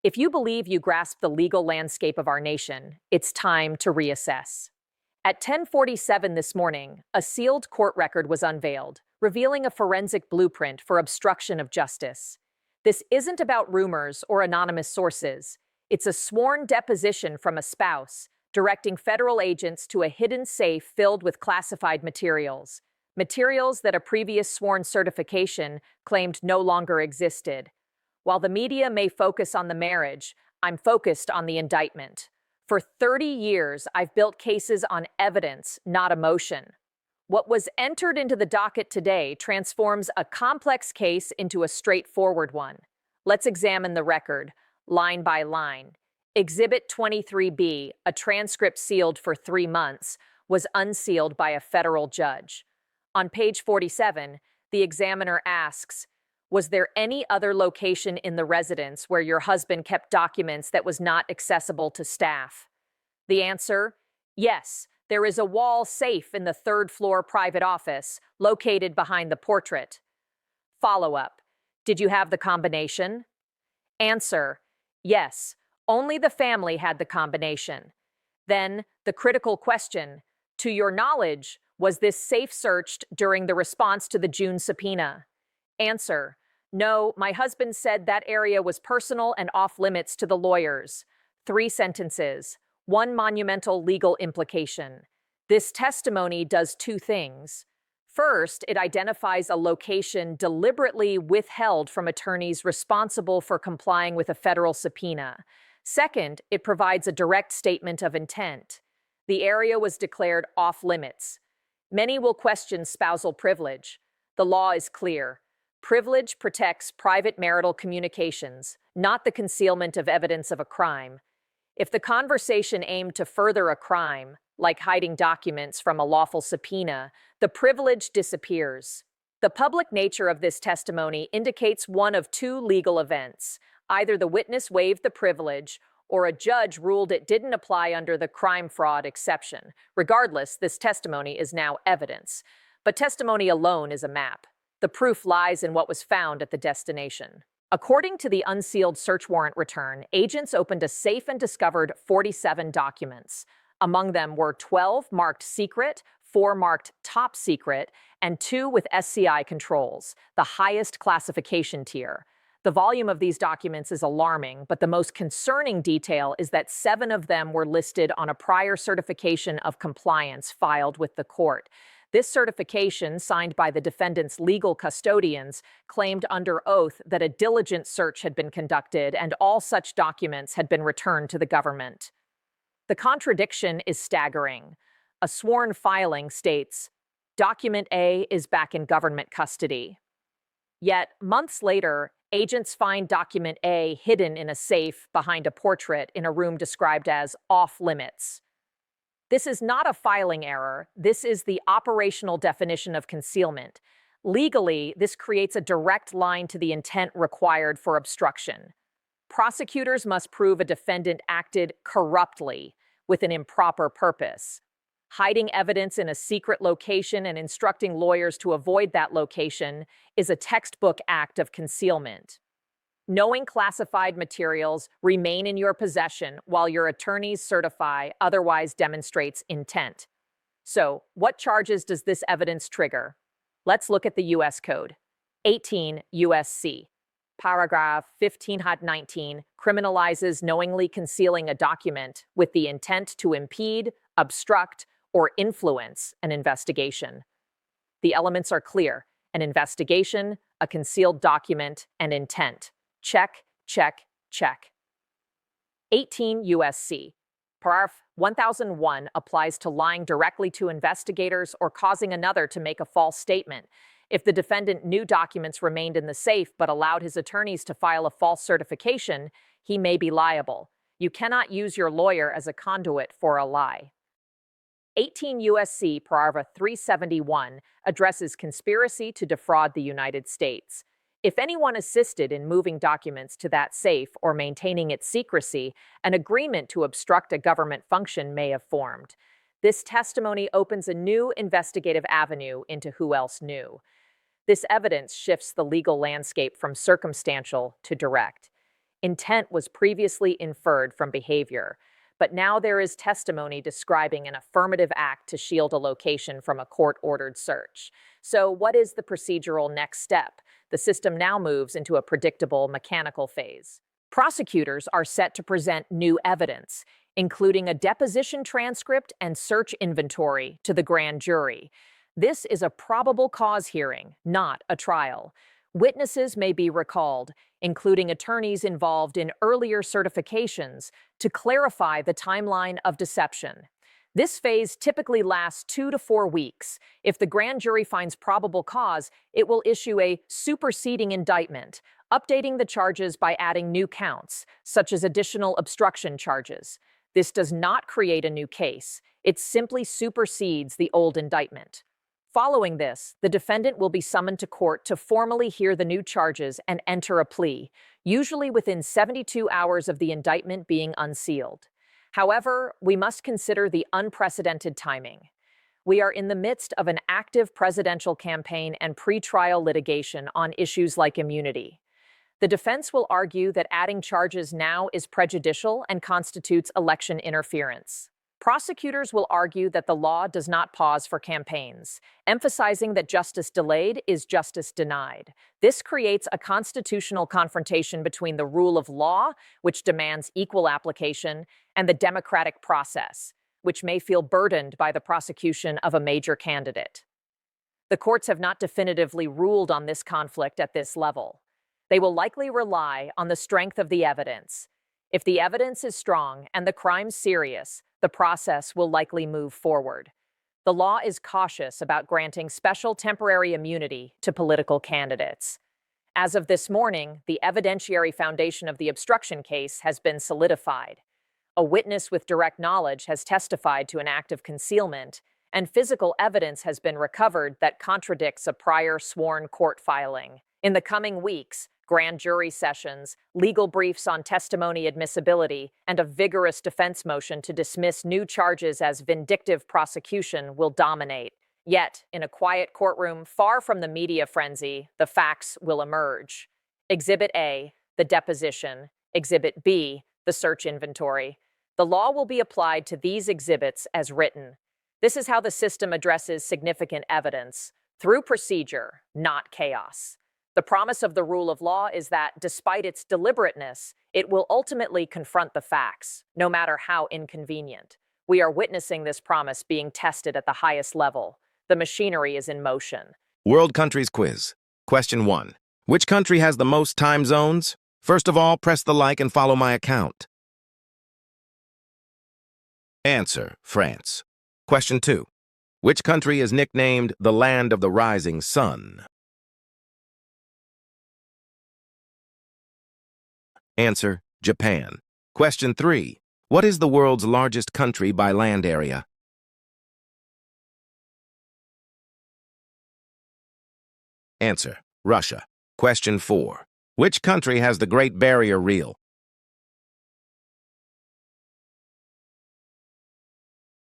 If you believe you grasp the legal landscape of our nation, it's time to reassess. At 10:47 this morning, a sealed court record was unveiled, revealing a forensic blueprint for obstruction of justice. This isn't about rumors or anonymous sources. It's a sworn deposition from a spouse, directing federal agents to a hidden safe filled with classified materials. Materials that a previous sworn certification claimed no longer existed. While the media may focus on the marriage, I'm focused on the indictment. For 30 years, I've built cases on evidence, not emotion. What was entered into the docket today transforms a complex case into a straightforward one. Let's examine the record, line by line. Exhibit 23B, a transcript sealed for 3 months, was unsealed by a federal judge. On page 47, the examiner asks, "Was there any other location in the residence where your husband kept documents that was not accessible to staff?" The answer, yes, there is a wall safe in the third-floor private office located behind the portrait. Follow-up, did you have the combination? Answer, yes, only the family had the combination. Then, the critical question, to your knowledge, was this safe searched during the response to the June subpoena? Answer, no, my husband said that area was personal and off-limits to the lawyers. 3 sentences, 1 monumental legal implication. This testimony does 2 things. First, it identifies a location deliberately withheld from attorneys responsible for complying with a federal subpoena. Second, it provides a direct statement of intent. The area was declared off-limits. Many will question spousal privilege. The law is clear. Privilege protects private marital communications, not the concealment of evidence of a crime. If the conversation aimed to further a crime, like hiding documents from a lawful subpoena, the privilege disappears. The public nature of this testimony indicates one of 2 legal events. Either the witness waived the privilege, or a judge ruled it didn't apply under the crime-fraud exception. Regardless, this testimony is now evidence. But testimony alone is a map. The proof lies in what was found at the destination. According to the unsealed search warrant return, agents opened a safe and discovered 47 documents. Among them were 12 marked secret, 4 marked top secret, and 2 with SCI controls, the highest classification tier. The volume of these documents is alarming, but the most concerning detail is that 7 of them were listed on a prior certification of compliance filed with the court. This certification, signed by the defendant's legal custodians, claimed under oath that a diligent search had been conducted and all such documents had been returned to the government. The contradiction is staggering. A sworn filing states, "Document A is back in government custody." Yet, months later, agents find Document A hidden in a safe behind a portrait in a room described as off-limits. This is not a filing error. This is the operational definition of concealment. Legally, this creates a direct line to the intent required for obstruction. Prosecutors must prove a defendant acted corruptly with an improper purpose. Hiding evidence in a secret location and instructing lawyers to avoid that location is a textbook act of concealment. Knowing classified materials remain in your possession while your attorneys certify otherwise demonstrates intent. So, what charges does this evidence trigger? Let's look at the U.S. Code. 18 U.S.C. Paragraph 15-19 criminalizes knowingly concealing a document with the intent to impede, obstruct, or influence an investigation. The elements are clear: an investigation, a concealed document, and intent. Check, check, check. 18 U.S.C. Paragraph 1001 applies to lying directly to investigators or causing another to make a false statement. If the defendant knew documents remained in the safe but allowed his attorneys to file a false certification, he may be liable. You cannot use your lawyer as a conduit for a lie. 18 U.S.C. Paragraph 371 addresses conspiracy to defraud the United States. If anyone assisted in moving documents to that safe or maintaining its secrecy, an agreement to obstruct a government function may have formed. This testimony opens a new investigative avenue into who else knew. This evidence shifts the legal landscape from circumstantial to direct. Intent was previously inferred from behavior, but now there is testimony describing an affirmative act to shield a location from a court-ordered search. So what is the procedural next step? The system now moves into a predictable mechanical phase. Prosecutors are set to present new evidence, including a deposition transcript and search inventory, to the grand jury. This is a probable cause hearing, not a trial. Witnesses may be recalled, including attorneys involved in earlier certifications, to clarify the timeline of deception. This phase typically lasts 2 to 4 weeks. If the grand jury finds probable cause, it will issue a superseding indictment, updating the charges by adding new counts, such as additional obstruction charges. This does not create a new case. It simply supersedes the old indictment. Following this, the defendant will be summoned to court to formally hear the new charges and enter a plea, usually within 72 hours of the indictment being unsealed. However, we must consider the unprecedented timing. We are in the midst of an active presidential campaign and pretrial litigation on issues like immunity. The defense will argue that adding charges now is prejudicial and constitutes election interference. Prosecutors will argue that the law does not pause for campaigns, emphasizing that justice delayed is justice denied. This creates a constitutional confrontation between the rule of law, which demands equal application, and the democratic process, which may feel burdened by the prosecution of a major candidate. The courts have not definitively ruled on this conflict at this level. They will likely rely on the strength of the evidence. If the evidence is strong and the crime serious, the process will likely move forward. The law is cautious about granting special temporary immunity to political candidates. As of this morning, the evidentiary foundation of the obstruction case has been solidified. A witness with direct knowledge has testified to an act of concealment, and physical evidence has been recovered that contradicts a prior sworn court filing. In the coming weeks, grand jury sessions, legal briefs on testimony admissibility, and a vigorous defense motion to dismiss new charges as vindictive prosecution will dominate. Yet, in a quiet courtroom far from the media frenzy, the facts will emerge. Exhibit A, the deposition. Exhibit B, the search inventory. The law will be applied to these exhibits as written. This is how the system addresses significant evidence, through procedure, not chaos. The promise of the rule of law is that, despite its deliberateness, it will ultimately confront the facts, no matter how inconvenient. We are witnessing this promise being tested at the highest level. The machinery is in motion. World Countries Quiz. Question 1. Which country has the most time zones? First of all, press the like and follow my account. Answer: France. Question 2. Which country is nicknamed the Land of the Rising Sun? Answer: Japan. Question 3. What is the world's largest country by land area? Answer: Russia. Question 4. Which country has the Great Barrier Reef?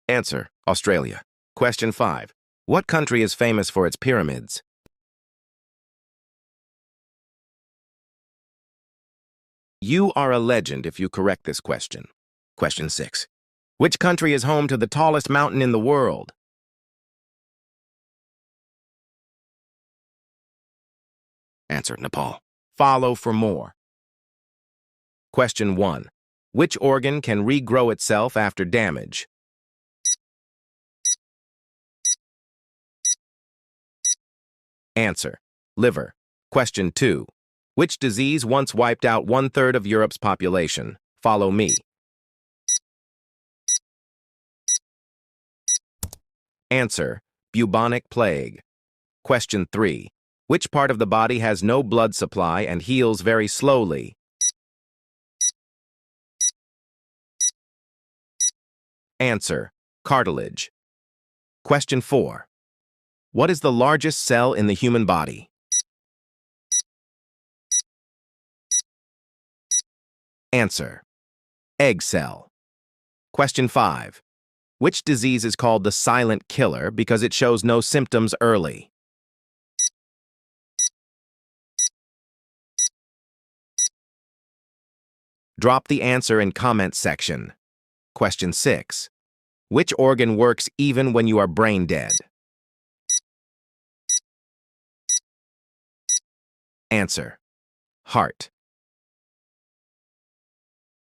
Answer: Australia. Question 5. What country is famous for its pyramids? You are a legend if you correct this question. Question 6. Which country is home to the tallest mountain in the world? Answer: Nepal. Follow for more. Question 1. Which organ can regrow itself after damage? Answer: liver. Question 2. Which disease once wiped out 1/3 of Europe's population? Follow me. Answer: bubonic plague. Question 3. Which part of the body has no blood supply and heals very slowly? Answer: cartilage. Question 4. What is the largest cell in the human body? Answer: egg cell. Question 5. Which disease is called the silent killer because it shows no symptoms early? Drop the answer in comment section. Question 6. Which organ works even when you are brain dead? Answer: heart.